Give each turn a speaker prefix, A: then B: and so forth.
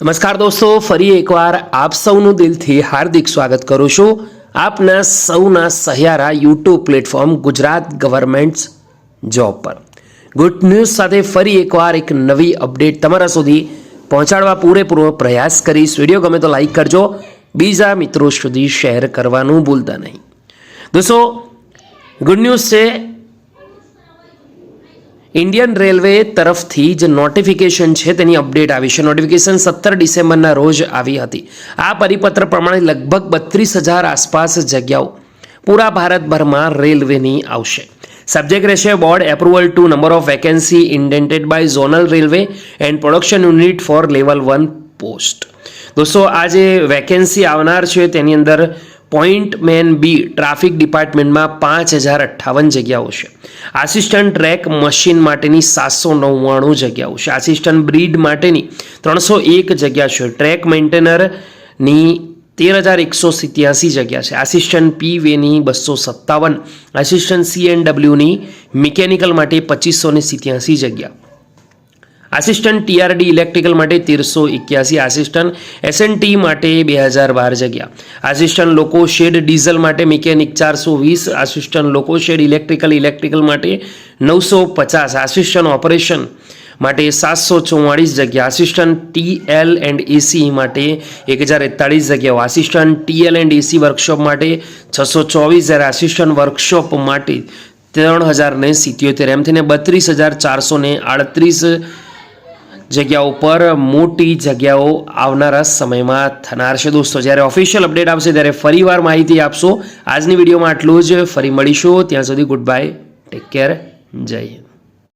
A: નમસ્કાર દોસ્તો, ફરી એકવાર આપ સૌનું દિલથી હાર્દિક સ્વાગત કરું છું આપના સૌના સહિયારા YouTube platform Gujarat government job પર। ગુડ ન્યૂઝ સાથે ફરી એકવાર એક નવી અપડેટ તમારા સુધી પહોંચાડવા પૂરેપૂરો પ્રયાસ કરીશ। વિડીયો ગમે તો લાઈક કરજો, બીજા મિત્રો સુધી શેર કરવાનું ભૂલતા નહીં। દોસ્તો, ગુડ ન્યૂઝ છે, इंडियन रेलवे तरफथी ज नोटिफिकेशन है तेनी अपडेट आवी छे। नोटिफिकेशन 17 डिसेम्बरना रोज आवी हती। आ परिपत्र प्रमाणे लगभग 32,000 आसपास जग्याओ पूरा भारतभर में रेलवेनी आवशे। सब्जेक्ट रहेशे board approval to number of vacancy indented by zonal railway and production unit for level 1 post. दोस्तों, आ जे वेकेन्सी आवनार छे तेनी अंदर point man B traffic department में 5,058 जग्याओ है। आसिस्टंट ट्रेक मशीन माटेनी 799 जग्याओ है। आसिस्टंट ब्रीड माटेनी 301 जग्या है। ट्रेक मेंटेनर नी 13,187 जग्या है। आसिस्टंट पी नी 257। आसिस्टंट CNW नी मिकेनिकल माटे 2587 जग्या। आसिस्टंट TRD इलेक्ट्रिकल माटे 1381। आसिस्टंट SNT माटे 2012 जग्या। आसिस्टंट लोको शेड डीजल माटे mechanic 420। Assistant loco shed electrical माटे 950। आसिस्टंट ऑपरेशन माटे 744 जग्या। आसिस्टंट TL एंड AC माटे 1041 जग्याओ। Assistant TL and AC workshop माटे 624 जरा। आसिस्टंट वर्कशॉप माटे 3077 एम थीने 32,438 जग्याओं पर मोटी जग्याओं आवनारा समय में थनार छे। दोस्तों, ज्यारे ऑफिशियल अपडेट आवशे त्यारे फरीवार माहिती आपशो। आजनी विडियो में आटलुं ज। फरी मळीशुं, त्यां सुधी गुड बाय, टेक केयर, जय हिंद।